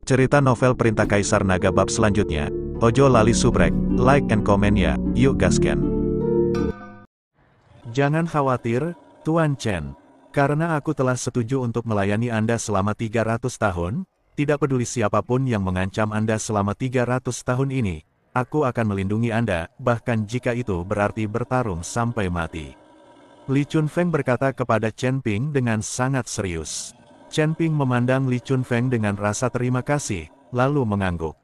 Cerita novel Perintah Kaisar Naga bab selanjutnya. Ojo lali subrek, like and comment ya, yuk gasken. Jangan khawatir, Tuan Chen. Karena aku telah setuju untuk melayani Anda selama 300 tahun, tidak peduli siapapun yang mengancam Anda selama 300 tahun ini, aku akan melindungi Anda, bahkan jika itu berarti bertarung sampai mati. Li Chunfeng berkata kepada Chen Ping dengan sangat serius. Chen Ping memandang Li Chunfeng dengan rasa terima kasih, lalu mengangguk.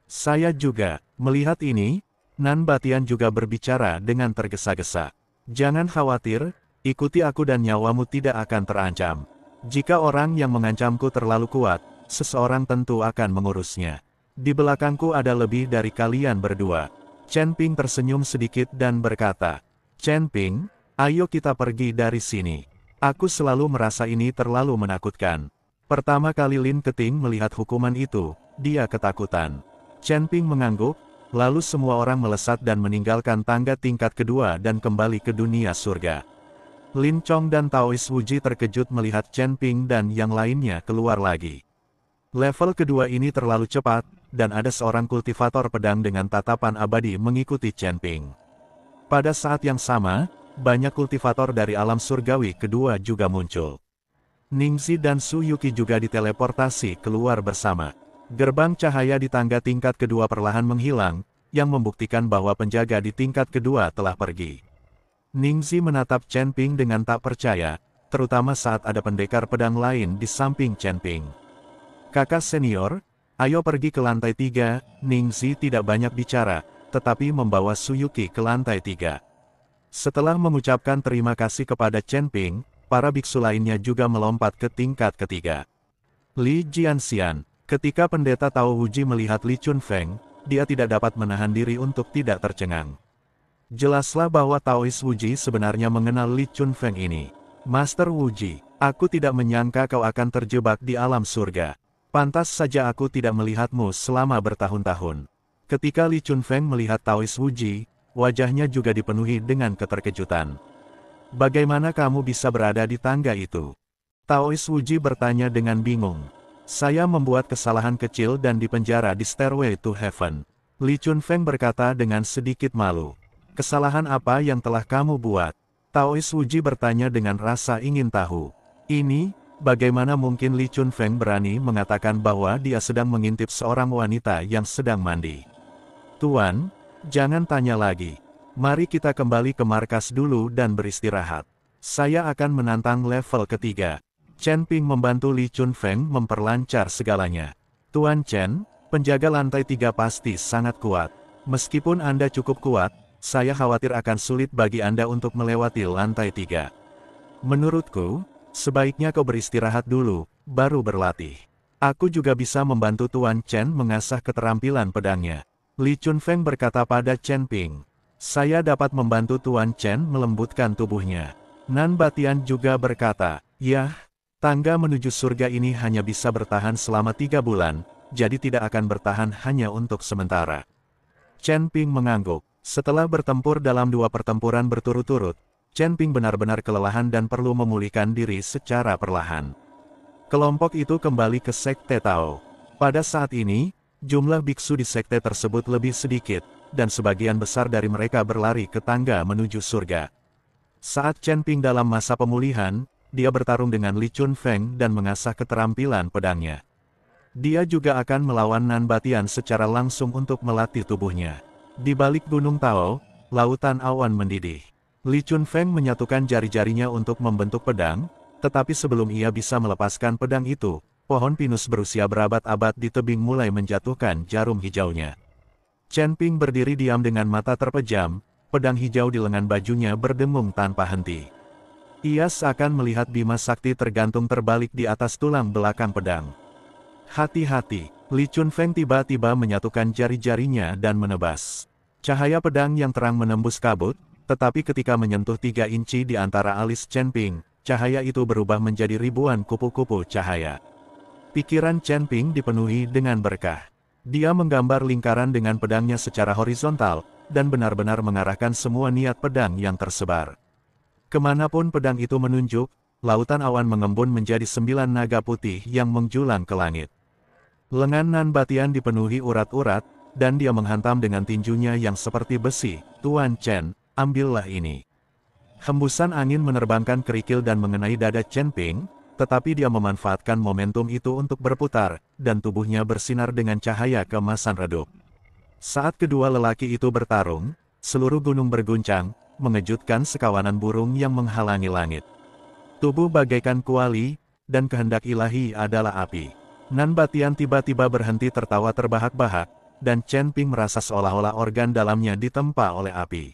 Saya juga, melihat ini, Nan Batian juga berbicara dengan tergesa-gesa. Jangan khawatir, ikuti aku dan nyawamu tidak akan terancam. Jika orang yang mengancamku terlalu kuat, seseorang tentu akan mengurusnya. Di belakangku ada lebih dari kalian berdua. Chen Ping tersenyum sedikit dan berkata, Chen Ping, ayo kita pergi dari sini. Aku selalu merasa ini terlalu menakutkan. Pertama kali Lin Keting melihat hukuman itu, dia ketakutan. Chen Ping mengangguk, lalu semua orang melesat dan meninggalkan tangga tingkat kedua dan kembali ke dunia surga. Lin Chong dan Taois Wuji terkejut melihat Chen Ping dan yang lainnya keluar lagi. Level kedua ini terlalu cepat, dan ada seorang kultivator pedang dengan tatapan abadi mengikuti Chen Ping. Pada saat yang sama, banyak kultivator dari alam surgawi kedua juga muncul. Ningxi dan Su Yuki juga diteleportasi keluar bersama. Gerbang cahaya di tangga tingkat kedua perlahan menghilang, yang membuktikan bahwa penjaga di tingkat kedua telah pergi. Ningxi menatap Chen Ping dengan tak percaya, terutama saat ada pendekar pedang lain di samping Chen Ping. Kakak senior, ayo pergi ke lantai 3, Ningxi tidak banyak bicara, tetapi membawa Su Yuki ke lantai 3. Setelah mengucapkan terima kasih kepada Chen Ping, para biksu lainnya juga melompat ke tingkat ketiga. Li Jianxian, ketika pendeta Tao Wuji melihat Li Chunfeng, dia tidak dapat menahan diri untuk tidak tercengang. Jelaslah bahwa Taois Wuji sebenarnya mengenal Li Chunfeng ini. Master Wuji, aku tidak menyangka kau akan terjebak di alam surga. Pantas saja aku tidak melihatmu selama bertahun-tahun. Ketika Li Chunfeng melihat Taois Wuji, wajahnya juga dipenuhi dengan keterkejutan. Bagaimana kamu bisa berada di tangga itu? Taois Wuji bertanya dengan bingung. Saya membuat kesalahan kecil dan dipenjara di Stairway to Heaven. Li Chunfeng berkata dengan sedikit malu. Kesalahan apa yang telah kamu buat? Taois Wuji bertanya dengan rasa ingin tahu. Ini, bagaimana mungkin Li Chunfeng berani mengatakan bahwa dia sedang mengintip seorang wanita yang sedang mandi? Tuan, jangan tanya lagi. Mari kita kembali ke markas dulu dan beristirahat. Saya akan menantang level ketiga. Chen Ping membantu Li Chunfeng memperlancar segalanya. Tuan Chen, penjaga lantai 3 pasti sangat kuat. Meskipun Anda cukup kuat, saya khawatir akan sulit bagi Anda untuk melewati lantai 3. Menurutku, sebaiknya kau beristirahat dulu, baru berlatih. Aku juga bisa membantu Tuan Chen mengasah keterampilan pedangnya. Li Chunfeng berkata pada Chen Ping, saya dapat membantu Tuan Chen melembutkan tubuhnya. Nan Batian juga berkata, yah, tangga menuju surga ini hanya bisa bertahan selama 3 bulan, jadi tidak akan bertahan hanya untuk sementara. Chen Ping mengangguk. Setelah bertempur dalam 2 pertempuran berturut-turut, Chen Ping benar-benar kelelahan dan perlu memulihkan diri secara perlahan. Kelompok itu kembali ke Sekte Tao. Pada saat ini, jumlah biksu di sekte tersebut lebih sedikit, dan sebagian besar dari mereka berlari ke tangga menuju surga. Saat Chen Ping dalam masa pemulihan, dia bertarung dengan Li Chunfeng dan mengasah keterampilan pedangnya. Dia juga akan melawan Nan Batian secara langsung untuk melatih tubuhnya. Di balik Gunung Tao, lautan awan mendidih. Li Chunfeng menyatukan jari-jarinya untuk membentuk pedang, tetapi sebelum ia bisa melepaskan pedang itu, pohon pinus berusia berabad-abad di tebing mulai menjatuhkan jarum hijaunya. Chen Ping berdiri diam dengan mata terpejam, pedang hijau di lengan bajunya berdengung tanpa henti. Ia seakan melihat Bima Sakti tergantung terbalik di atas tulang belakang pedang. Hati-hati, Li Chunfeng tiba-tiba menyatukan jari-jarinya dan menebas. Cahaya pedang yang terang menembus kabut, tetapi ketika menyentuh 3 inci di antara alis Chen Ping, cahaya itu berubah menjadi ribuan kupu-kupu cahaya. Pikiran Chen Ping dipenuhi dengan berkah. Dia menggambar lingkaran dengan pedangnya secara horizontal, dan benar-benar mengarahkan semua niat pedang yang tersebar. Kemanapun pedang itu menunjuk, lautan awan mengembun menjadi 9 naga putih yang menjulang ke langit. Lengan Nan Batian dipenuhi urat-urat, dan dia menghantam dengan tinjunya yang seperti besi. Tuan Chen, ambillah ini. Hembusan angin menerbangkan kerikil dan mengenai dada Chen Ping, tetapi dia memanfaatkan momentum itu untuk berputar, dan tubuhnya bersinar dengan cahaya keemasan redup. Saat kedua lelaki itu bertarung, seluruh gunung berguncang, mengejutkan sekawanan burung yang menghalangi langit. Tubuh bagaikan kuali, dan kehendak ilahi adalah api. Nan Batian tiba-tiba berhenti tertawa terbahak-bahak, dan Chen Ping merasa seolah-olah organ dalamnya ditempa oleh api.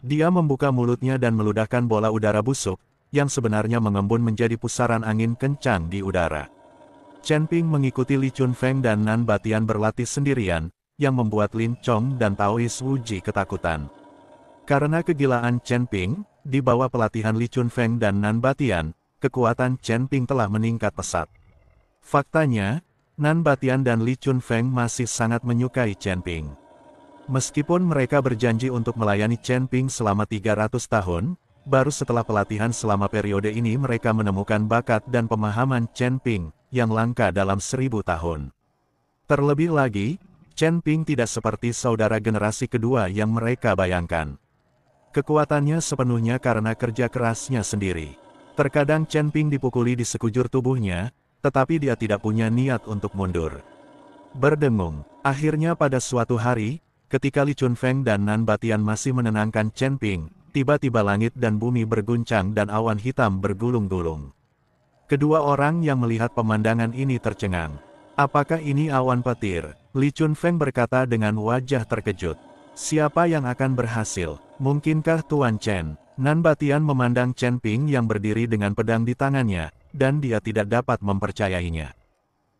Dia membuka mulutnya dan meludahkan bola udara busuk, yang sebenarnya mengembun menjadi pusaran angin kencang di udara. Chen Ping mengikuti Li Chunfeng dan Nan Batian berlatih sendirian, yang membuat Lin Chong dan Taois Wuji ketakutan. Karena kegilaan Chen Ping, di bawah pelatihan Li Chunfeng dan Nan Batian, kekuatan Chen Ping telah meningkat pesat. Faktanya, Nan Batian dan Li Chunfeng masih sangat menyukai Chen Ping. Meskipun mereka berjanji untuk melayani Chen Ping selama 300 tahun, baru setelah pelatihan selama periode ini mereka menemukan bakat dan pemahaman Chen Ping, yang langka dalam 1000 tahun. Terlebih lagi, Chen Ping tidak seperti saudara generasi kedua yang mereka bayangkan. Kekuatannya sepenuhnya karena kerja kerasnya sendiri. Terkadang Chen Ping dipukuli di sekujur tubuhnya, tetapi dia tidak punya niat untuk mundur. Berdengung, akhirnya pada suatu hari, ketika Li Chunfeng dan Nan Batian masih menenangkan Chen Ping, tiba-tiba langit dan bumi berguncang dan awan hitam bergulung-gulung. Kedua orang yang melihat pemandangan ini tercengang. Apakah ini awan petir? Li Chunfeng berkata dengan wajah terkejut. Siapa yang akan berhasil? Mungkinkah Tuan Chen? Nan Batian memandang Chen Ping yang berdiri dengan pedang di tangannya, dan dia tidak dapat mempercayainya.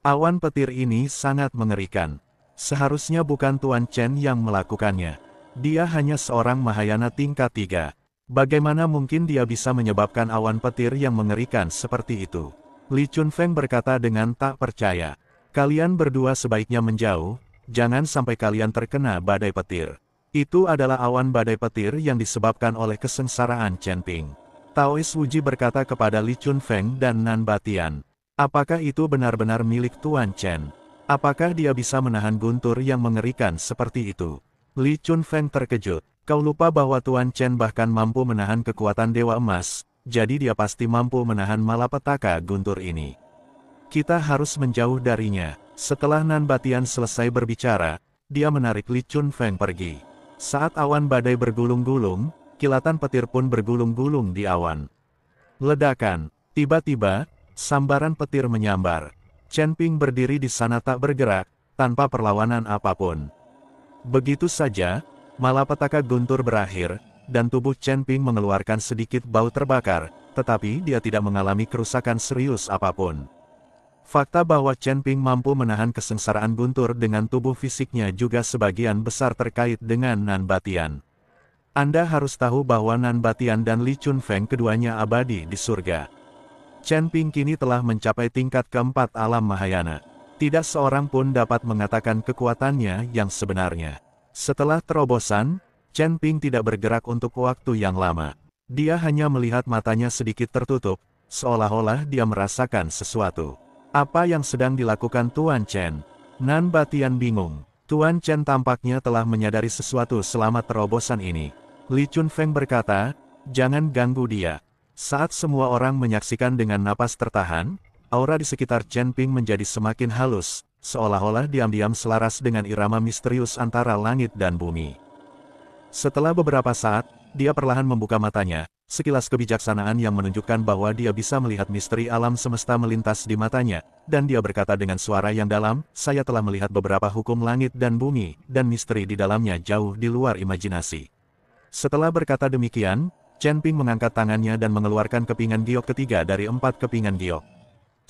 Awan petir ini sangat mengerikan. Seharusnya bukan Tuan Chen yang melakukannya. Dia hanya seorang Mahayana tingkat 3. Bagaimana mungkin dia bisa menyebabkan awan petir yang mengerikan seperti itu? Li Chunfeng berkata dengan tak percaya. Kalian berdua sebaiknya menjauh, jangan sampai kalian terkena badai petir. Itu adalah awan badai petir yang disebabkan oleh kesengsaraan Chen Ping. Taois Wuji berkata kepada Li Chunfeng dan Nan Batian, apakah itu benar-benar milik Tuan Chen? Apakah dia bisa menahan guntur yang mengerikan seperti itu? Li Chunfeng terkejut. Kau lupa bahwa Tuan Chen bahkan mampu menahan kekuatan Dewa Emas, jadi dia pasti mampu menahan malapetaka guntur ini. Kita harus menjauh darinya. Setelah Nan Batian selesai berbicara, dia menarik Li Chunfeng pergi. Saat awan badai bergulung-gulung, kilatan petir pun bergulung-gulung di awan. Ledakan. Tiba-tiba, sambaran petir menyambar. Chen Ping berdiri di sana tak bergerak, tanpa perlawanan apapun. Begitu saja, malapetaka guntur berakhir, dan tubuh Chen Ping mengeluarkan sedikit bau terbakar, tetapi dia tidak mengalami kerusakan serius apapun. Fakta bahwa Chen Ping mampu menahan kesengsaraan guntur dengan tubuh fisiknya juga sebagian besar terkait dengan Nan Batian. Anda harus tahu bahwa Nan Batian dan Li Chunfeng keduanya abadi di surga. Chen Ping kini telah mencapai tingkat keempat alam Mahayana. Tidak seorang pun dapat mengatakan kekuatannya yang sebenarnya. Setelah terobosan, Chen Ping tidak bergerak untuk waktu yang lama. Dia hanya melihat matanya sedikit tertutup, seolah-olah dia merasakan sesuatu. Apa yang sedang dilakukan Tuan Chen? Nan Batian bingung. Tuan Chen tampaknya telah menyadari sesuatu selama terobosan ini. Li Chunfeng berkata, jangan ganggu dia. Saat semua orang menyaksikan dengan napas tertahan, aura di sekitar Chen Ping menjadi semakin halus, seolah-olah diam-diam selaras dengan irama misterius antara langit dan bumi. Setelah beberapa saat, dia perlahan membuka matanya, sekilas kebijaksanaan yang menunjukkan bahwa dia bisa melihat misteri alam semesta melintas di matanya, dan dia berkata dengan suara yang dalam, saya telah melihat beberapa hukum langit dan bumi, dan misteri di dalamnya jauh di luar imajinasi. Setelah berkata demikian, Chen Ping mengangkat tangannya dan mengeluarkan kepingan giok ketiga dari 4 kepingan giok.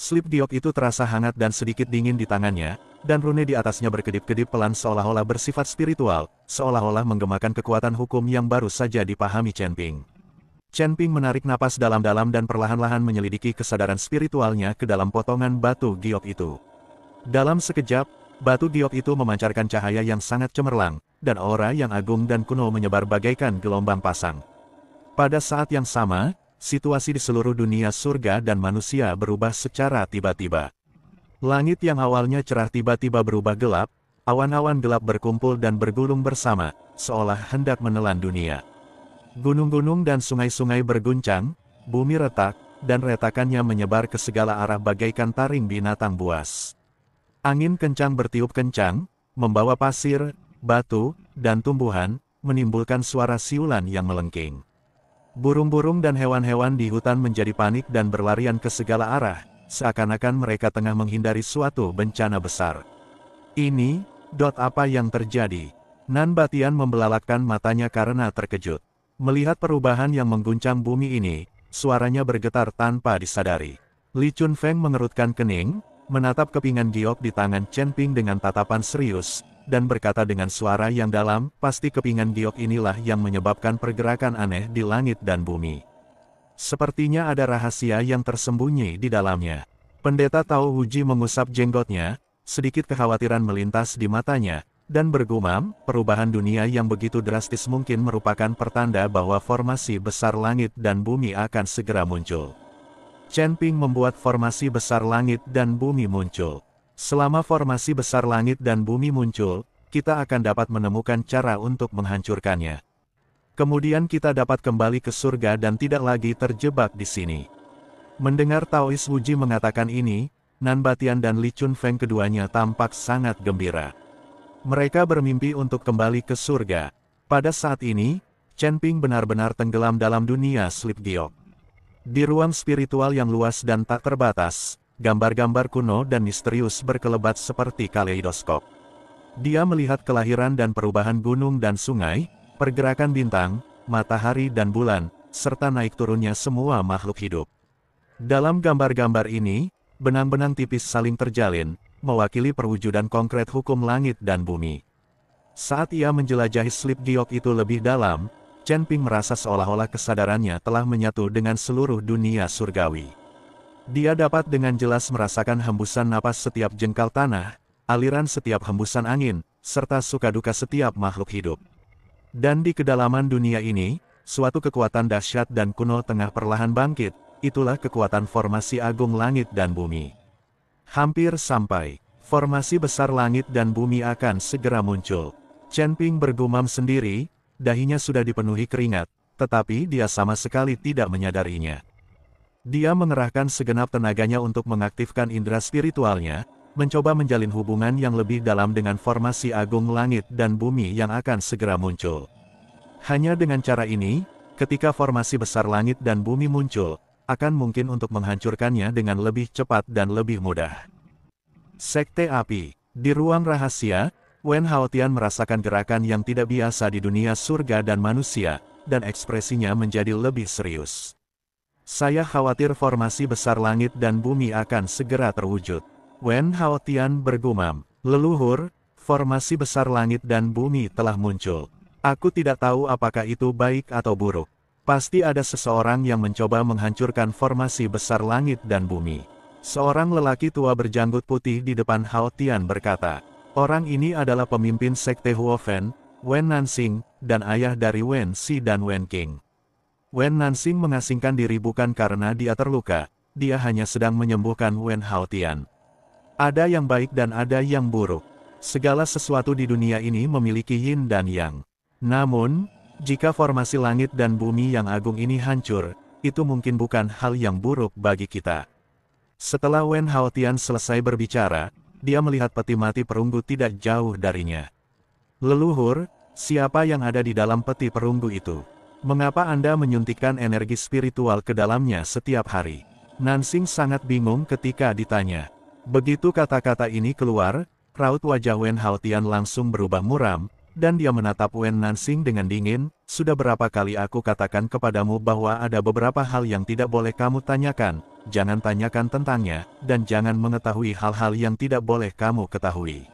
Slip giok itu terasa hangat dan sedikit dingin di tangannya, dan rune di atasnya berkedip-kedip pelan seolah-olah bersifat spiritual, seolah-olah menggemakan kekuatan hukum yang baru saja dipahami Chen Ping. Chen Ping menarik napas dalam-dalam dan perlahan-lahan menyelidiki kesadaran spiritualnya ke dalam potongan batu giok itu. Dalam sekejap, batu giok itu memancarkan cahaya yang sangat cemerlang, dan aura yang agung dan kuno menyebar bagaikan gelombang pasang. Pada saat yang sama, situasi di seluruh dunia surga dan manusia berubah secara tiba-tiba. Langit yang awalnya cerah tiba-tiba berubah gelap, awan-awan gelap berkumpul dan bergulung bersama, seolah hendak menelan dunia. Gunung-gunung dan sungai-sungai berguncang, bumi retak, dan retakannya menyebar ke segala arah bagaikan taring binatang buas. Angin kencang bertiup kencang, membawa pasir, batu, dan tumbuhan, menimbulkan suara siulan yang melengking. Burung-burung dan hewan-hewan di hutan menjadi panik dan berlarian ke segala arah, seakan-akan mereka tengah menghindari suatu bencana besar. Ini, apa yang terjadi? Nan Batian membelalakkan matanya karena terkejut. Melihat perubahan yang mengguncang bumi ini, suaranya bergetar tanpa disadari. Li Chunfeng mengerutkan kening, menatap kepingan giok di tangan Chen Ping dengan tatapan serius, dan berkata dengan suara yang dalam, pasti kepingan giok inilah yang menyebabkan pergerakan aneh di langit dan bumi. Sepertinya ada rahasia yang tersembunyi di dalamnya. Pendeta Tao Wuji mengusap jenggotnya, sedikit kekhawatiran melintas di matanya, dan bergumam, perubahan dunia yang begitu drastis mungkin merupakan pertanda bahwa formasi besar langit dan bumi akan segera muncul. Chen Ping membuat formasi besar langit dan bumi muncul. Selama formasi besar langit dan bumi muncul, kita akan dapat menemukan cara untuk menghancurkannya. Kemudian kita dapat kembali ke surga dan tidak lagi terjebak di sini. Mendengar Taois Wuji mengatakan ini, Nan Batian dan Li Chunfeng keduanya tampak sangat gembira. Mereka bermimpi untuk kembali ke surga. Pada saat ini, Chen Ping benar-benar tenggelam dalam dunia Sleep Giok. Di ruang spiritual yang luas dan tak terbatas, gambar-gambar kuno dan misterius berkelebat seperti kaleidoskop. Dia melihat kelahiran dan perubahan gunung dan sungai, pergerakan bintang, matahari dan bulan, serta naik turunnya semua makhluk hidup. Dalam gambar-gambar ini, benang-benang tipis saling terjalin, mewakili perwujudan konkret hukum langit dan bumi. Saat ia menjelajahi Sleep Giok itu lebih dalam, Chen Ping merasa seolah-olah kesadarannya telah menyatu dengan seluruh dunia surgawi. Dia dapat dengan jelas merasakan hembusan napas setiap jengkal tanah, aliran setiap hembusan angin, serta suka-duka setiap makhluk hidup. Dan di kedalaman dunia ini, suatu kekuatan dahsyat dan kuno tengah perlahan bangkit, itulah kekuatan formasi agung langit dan bumi. Hampir sampai, formasi besar langit dan bumi akan segera muncul. Chen Ping bergumam sendiri, dahinya sudah dipenuhi keringat, tetapi dia sama sekali tidak menyadarinya. Dia mengerahkan segenap tenaganya untuk mengaktifkan indera spiritualnya, mencoba menjalin hubungan yang lebih dalam dengan formasi agung langit dan bumi yang akan segera muncul. Hanya dengan cara ini, ketika formasi besar langit dan bumi muncul, akan mungkin untuk menghancurkannya dengan lebih cepat dan lebih mudah. Sekte Api. Di ruang rahasia, Wen Haotian merasakan gerakan yang tidak biasa di dunia surga dan manusia, dan ekspresinya menjadi lebih serius. Saya khawatir formasi besar langit dan bumi akan segera terwujud. Wen Haotian bergumam, leluhur, formasi besar langit dan bumi telah muncul. Aku tidak tahu apakah itu baik atau buruk. Pasti ada seseorang yang mencoba menghancurkan formasi besar langit dan bumi. Seorang lelaki tua berjanggut putih di depan Haotian berkata, orang ini adalah pemimpin sekte Huofen, Wen Nanxing, dan ayah dari Wen Xi dan Wen Qing. Wen Nanxing mengasingkan diri bukan karena dia terluka, dia hanya sedang menyembuhkan Wen Haotian. Ada yang baik dan ada yang buruk. Segala sesuatu di dunia ini memiliki yin dan yang. Namun, jika formasi langit dan bumi yang agung ini hancur, itu mungkin bukan hal yang buruk bagi kita. Setelah Wen Haotian selesai berbicara, dia melihat peti mati perunggu tidak jauh darinya. Leluhur, siapa yang ada di dalam peti perunggu itu? Mengapa Anda menyuntikkan energi spiritual ke dalamnya setiap hari? Nanxing sangat bingung ketika ditanya. Begitu kata-kata ini keluar, raut wajah Wen Haotian langsung berubah muram, dan dia menatap Wen Nanxing dengan dingin. Sudah berapa kali aku katakan kepadamu bahwa ada beberapa hal yang tidak boleh kamu tanyakan, jangan tanyakan tentangnya, dan jangan mengetahui hal-hal yang tidak boleh kamu ketahui.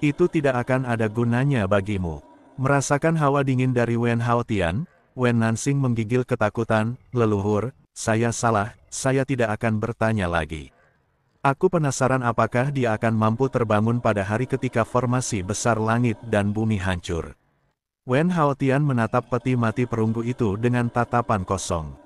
Itu tidak akan ada gunanya bagimu. Merasakan hawa dingin dari Wen Haotian, Wen Nanxing menggigil ketakutan, leluhur, saya salah, saya tidak akan bertanya lagi. Aku penasaran apakah dia akan mampu terbangun pada hari ketika formasi besar langit dan bumi hancur. Wen Haotian menatap peti mati perunggu itu dengan tatapan kosong.